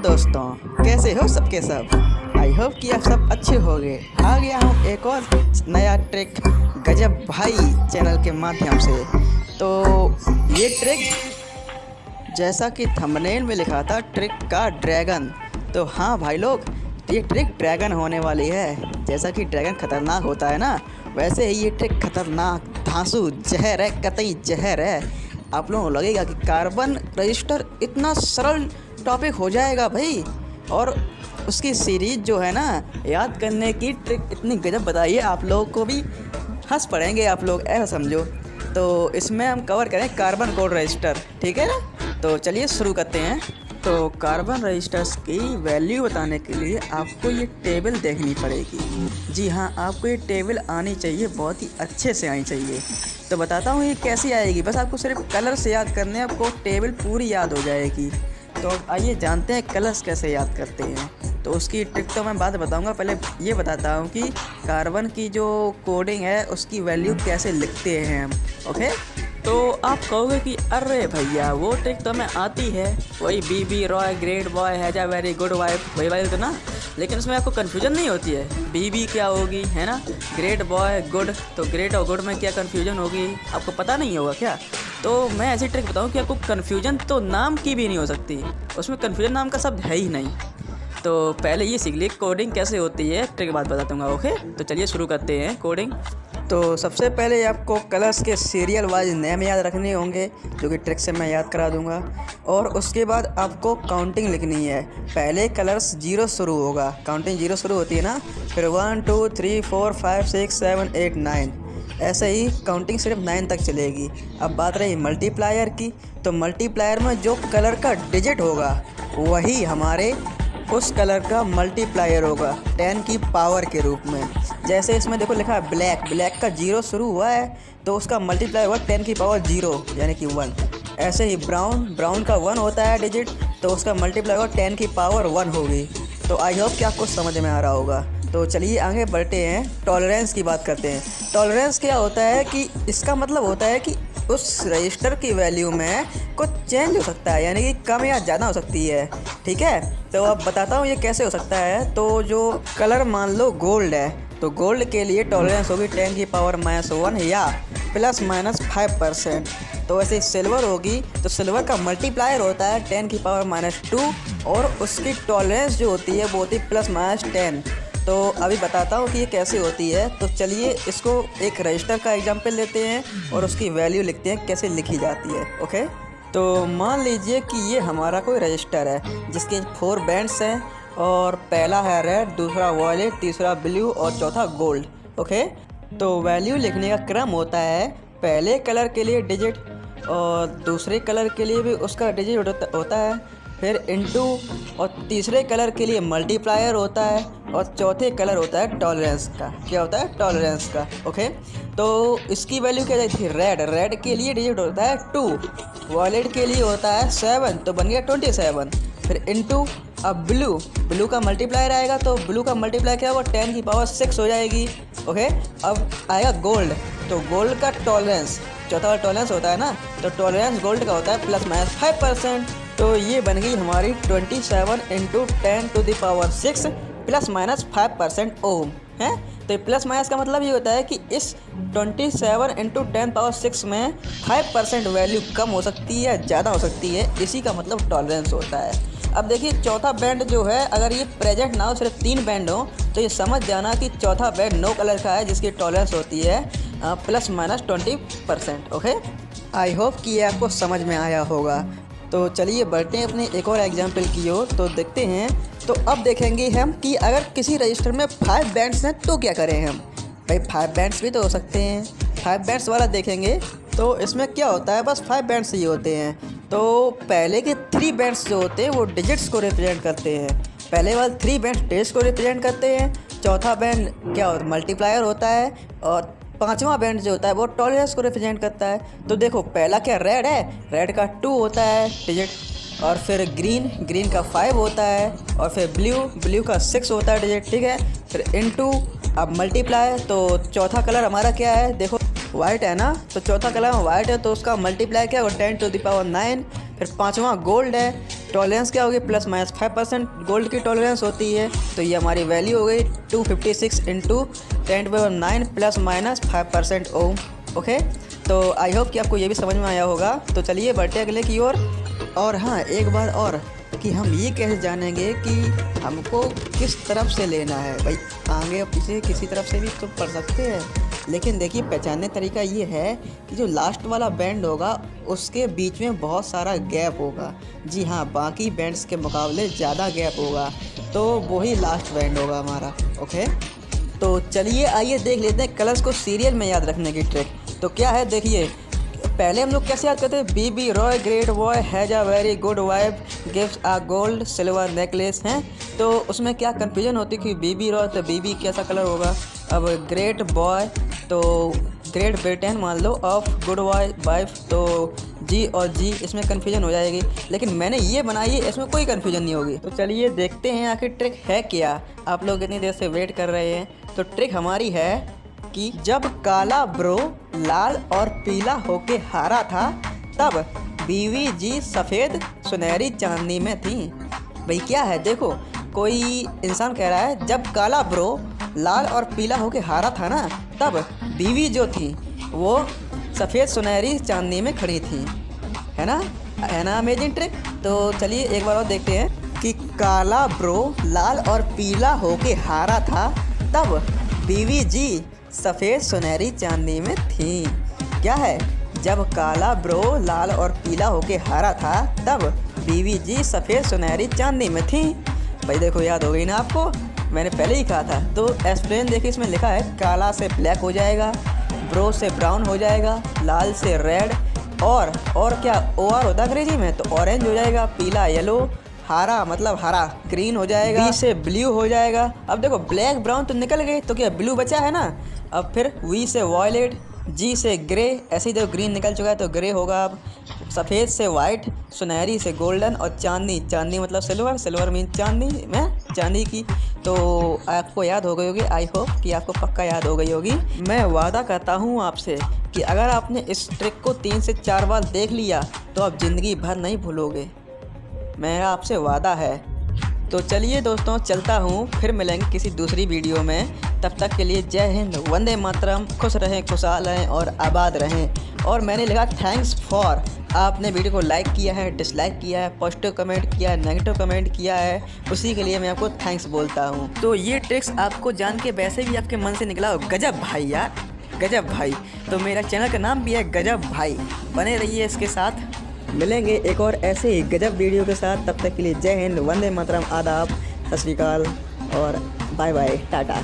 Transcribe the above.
दोस्तों, कैसे हो सबके सब। आई होप कि आप सब अच्छे होंगे। आ गया हूँ एक और नया ट्रिक गजब भाई चैनल के माध्यम से। तो ये ट्रिक जैसा कि थंबनेल में लिखा था, ट्रिक का ड्रैगन। तो हाँ भाई लोग, ये ट्रिक ड्रैगन होने वाली है। जैसा कि ड्रैगन खतरनाक होता है ना, वैसे ही ये ट्रिक खतरनाक, धांसू, जहर है, कतई जहर है। आप लोगों को लगेगा कि कार्बन रजिस्टर इतना सरल टॉपिक हो जाएगा भाई, और उसकी सीरीज जो है ना, याद करने की ट्रिक इतनी गजब बताइए, आप लोगों को भी हंस पड़ेंगे आप लोग, ऐसा समझो। तो इसमें हम कवर करें कार्बन कोड रजिस्टर, ठीक है ना। तो चलिए शुरू करते हैं। तो कार्बन रजिस्टर्स की वैल्यू बताने के लिए आपको ये टेबल देखनी पड़ेगी। जी हाँ, आपको ये टेबल आनी चाहिए, बहुत ही अच्छे से आनी चाहिए। तो बताता हूँ ये कैसी आएगी। बस आपको सिर्फ कलर से याद करने हैं, आपको टेबल पूरी याद हो जाएगी। तो अब आइए जानते हैं कलर्स कैसे याद करते हैं। तो उसकी ट्रिक तो मैं बाद में बताऊंगा, पहले ये बताता हूँ कि कार्बन की जो कोडिंग है उसकी वैल्यू कैसे लिखते हैं हम। ओके, तो आप कहोगे कि अरे भैया वो ट्रिक तो हमें आती है, वही BB Roy great boy has a very good wife, वही वाली तो ना। लेकिन उसमें आपको कन्फ्यूजन नहीं होती है, बीबी क्या होगी, है ना, ग्रेट बॉय गुड, तो ग्रेट और गुड में क्या कन्फ्यूजन होगी, आपको पता नहीं होगा क्या। तो मैं ऐसी ट्रिक बताऊँ कि आपको कन्फ्यूजन तो नाम की भी नहीं हो सकती, उसमें कन्फ्यूजन नाम का शब्द है ही नहीं। तो पहले ये सीख लिए कोडिंग कैसे होती है, ट्रिक के बाद बता दूँगा। ओके, तो चलिए शुरू करते हैं कोडिंग। तो सबसे पहले आपको कलर्स के सीरियल वाइज नेम याद रखने होंगे, जो कि ट्रिक से मैं याद करा दूंगा। और उसके बाद आपको काउंटिंग लिखनी है। पहले कलर्स 0 शुरू होगा, काउंटिंग 0 शुरू होती है ना, फिर 1 2 3 4 5 6 7 8 9, ऐसे ही काउंटिंग सिर्फ 9 तक चलेगी। अब बात रही मल्टीप्लायर की, तो मल्टीप्लायर में जो कलर का डिजिट होगा वही हमारे उस कलर का मल्टीप्लायर होगा 10 की पावर के रूप में। जैसे इसमें देखो लिखा है ब्लैक, ब्लैक का 0 शुरू हुआ है तो उसका मल्टीप्लायर हुआ 10 की पावर 0 यानी कि 1। ऐसे ही ब्राउन, ब्राउन का 1 होता है डिजिट, तो उसका मल्टीप्लायर हुआ 10 की पावर 1 होगी। तो आई होप कि आपको समझ में आ रहा होगा। तो चलिए आगे बढ़ते हैं, टॉलरेंस की बात करते हैं। टॉलरेंस क्या होता है कि इसका मतलब होता है कि उस रजिस्टर की वैल्यू में कुछ चेंज हो सकता है, यानी कि कम या ज़्यादा हो सकती है, ठीक है। तो अब बताता हूँ ये कैसे हो सकता है। तो जो कलर मान लो गोल्ड है, तो गोल्ड के लिए टॉलरेंस होगी 10 की पावर -1 या ±5%। तो वैसे सिल्वर होगी, तो सिल्वर का मल्टीप्लायर होता है 10 की पावर -2, और उसकी टॉलरेंस जो होती है वो होती है +-10। तो अभी बताता हूँ कि ये कैसे होती है। तो चलिए इसको एक रजिस्टर का एग्जांपल लेते हैं और उसकी वैल्यू लिखते हैं कैसे लिखी जाती है। ओके, तो मान लीजिए कि ये हमारा कोई रजिस्टर है जिसके 4 बैंड्स हैं, और पहला है रेड, दूसरा वॉयलेट, तीसरा ब्लू और चौथा गोल्ड। ओके, तो वैल्यू लिखने का क्रम होता है, पहले कलर के लिए डिजिट और दूसरे कलर के लिए भी उसका डिजिट होता है, फिर इनटू, और तीसरे कलर के लिए मल्टीप्लायर होता है, और चौथे कलर होता है टॉलरेंस का। क्या होता है? टॉलरेंस का। ओके, तो इसकी वैल्यू क्या जाती है? रेड, रेड के लिए डिजिट होता है 2, वॉयलेट के लिए होता है 7, तो बन गया 27, फिर इनटू। अब ब्लू, ब्लू का मल्टीप्लायर आएगा, तो ब्लू का मल्टीप्लायर क्या होगा? 10 की पावर 6 हो जाएगी। ओके, अब आएगा गोल्ड, तो गोल्ड का टॉलरेंस, चौथा वाला टॉलरेंस होता है ना, तो टॉलरेंस गोल्ड का होता है +-5%। तो ये बन गई हमारी 27 × 10⁻6 ±5% ओम है। तो प्लस माइनस का मतलब ये होता है कि इस 27 × 10⁻6 में 5% वैल्यू कम हो सकती है, ज़्यादा हो सकती है, इसी का मतलब टॉलरेंस होता है। अब देखिए चौथा बैंड जो है, अगर ये प्रेजेंट ना हो, सिर्फ 3 बैंड हो, तो ये समझ जाना कि चौथा बैंड नो कलर का है, जिसकी टॉलरेंस होती है +-20%। ओके, आई होप कि ये आपको समझ में आया होगा। तो चलिए बढ़ते हैं अपने एक और एग्जाम्पल की ओर। तो देखते हैं, तो अब देखेंगे हम कि अगर किसी रजिस्टर में 5 बैंड्स हैं तो क्या करें हम। भाई 5 बैंड्स भी तो हो सकते हैं, 5 बैंड्स वाला देखेंगे। तो इसमें क्या होता है, बस 5 बैंड्स ही होते हैं। तो पहले के 3 बैंड्स जो होते हैं वो डिजिट्स को रिप्रेजेंट करते हैं, पहले वाले 3 बैंड्स डिजिट्स को रिप्रेजेंट करते हैं, चौथा बैंड क्या होता है? मल्टीप्लायर होता है, और 5वां बैंड जो होता है वो टॉलरेंस को रिप्रेजेंट करता है। तो देखो पहला क्या रेड है, रेड का 2 होता है डिजिट, और फिर ग्रीन, ग्रीन का 5 होता है, और फिर ब्लू, ब्लू का 6 होता है डिजिट, ठीक है। फिर इनटू, अब मल्टीप्लाई, तो चौथा कलर हमारा क्या है, देखो वाइट है ना, तो चौथा कलर वाइट है, तो उसका मल्टीप्लाई क्या होगा 10⁻9, फिर 5वां गोल्ड है। टॉलरेंस क्या होगी, ±5% गोल्ड की टॉलरेंस होती है। तो ये हमारी वैल्यू हो गई 256 × 10⁻⁹ ±5% ओम। ओके, तो आई होप कि आपको ये भी समझ में आया होगा। तो चलिए बढ़ते अगले की ओर। और हाँ, एक बात और कि हम ये कैसे जानेंगे कि हमको किस तरफ से लेना है। भाई आगे और पीछे किसी तरफ से भी तो पढ़ सकते हैं, लेकिन देखिए पहचानने तरीका ये है कि जो लास्ट वाला बैंड होगा उसके बीच में बहुत सारा गैप होगा। जी हाँ, बाकी बैंड्स के मुकाबले ज़्यादा गैप होगा, तो वही लास्ट बैंड होगा हमारा। ओके, तो चलिए आइए देख लेते हैं कलर्स को सीरियल में याद रखने की ट्रिक। तो क्या है, देखिए पहले हम लोग कैसे याद करते हैं, BB Roy great boy has a very good wife gives a gold silver necklace हैं। तो उसमें क्या कन्फ्यूजन होती है कि बीबी रॉय तो बीबी कैसा कलर होगा, अब ग्रेट बॉय तो ग्रेट ब्रिटेन मान लो, ऑफ गुड वाइफ तो जी और जी, इसमें कन्फ्यूजन हो जाएगी। लेकिन मैंने ये बनाई है, इसमें कोई कन्फ्यूजन नहीं होगी। तो चलिए देखते हैं आखिर ट्रिक है क्या। आप लोग इतनी देर से वेट कर रहे हैं, तो ट्रिक हमारी है कि जब काला ब्रो लाल और पीला होके हारा था, तब बीवी जी सफ़ेद सुनहरी चांदनी में थी। भाई क्या है, देखो कोई इंसान कह रहा है जब काला ब्रो लाल और पीला होके हारा था ना, तब बीवी जो थी वो सफ़ेद सुनहरी चांदनी में खड़ी थी। है ना अमेजिंग ट्रिक। तो चलिए एक बार और देखते हैं कि काला ब्रो लाल और पीला होके हारा था, तब बीवी जी सफ़ेद सुनहरी चांदनी में थी। क्या है, जब काला ब्रो लाल और पीला होके हारा था, तब बीवी जी सफ़ेद सुनहरी चांदनी में थी। भाई देखो याद हो गई ना आपको, मैंने पहले ही कहा था। तो एक्सप्लेन देखिए, इसमें लिखा है काला से ब्लैक हो जाएगा, ब्रो से ब्राउन हो जाएगा, लाल से रेड, और क्या OR होता है अंग्रेजी में, तो ऑरेंज हो जाएगा, पीला येलो, हरा मतलब हरा ग्रीन हो जाएगा, B से ब्लू हो जाएगा। अब देखो ब्लैक ब्राउन तो निकल गए, तो क्या ब्लू बचा है ना। अब फिर V से वॉयलेट, G से ग्रे, ऐसे ही देखो ग्रीन निकल चुका है तो ग्रे होगा। अब सफ़ेद से वाइट, सुनहरी से गोल्डन, और चांदनी मतलब सिल्वर मीन चांदनी में चांदी की। तो आपको याद हो गई होगी, आई होप कि आपको पक्का याद हो गई होगी। मैं वादा करता हूँ आपसे कि अगर आपने इस ट्रिक को 3 से 4 बार देख लिया तो आप ज़िंदगी भर नहीं भूलोगे, मेरा आपसे वादा है। तो चलिए दोस्तों, चलता हूँ, फिर मिलेंगे किसी दूसरी वीडियो में। तब तक के लिए जय हिंद, वंदे मातरम, खुश रहें, खुशहाल रहें और आबाद रहें। और मैंने लिखा थैंक्स फॉर, आपने वीडियो को लाइक किया है, डिसलाइक किया है, पॉजिटिव कमेंट किया है, नेगेटिव कमेंट किया है, उसी के लिए मैं आपको थैंक्स बोलता हूँ। तो ये ट्रिक्स आपको जान के वैसे भी आपके मन से निकला हो, गजब भाई यार, गजब भाई। तो मेरा चैनल का नाम भी है गजब भाई, बने रहिए इसके साथ। मिलेंगे एक और ऐसे ही गजब वीडियो के साथ। तब तक के लिए जय हिंद, वंदे मातरम, आदाब, सत श्री अकाल और बाय बाय, टाटा।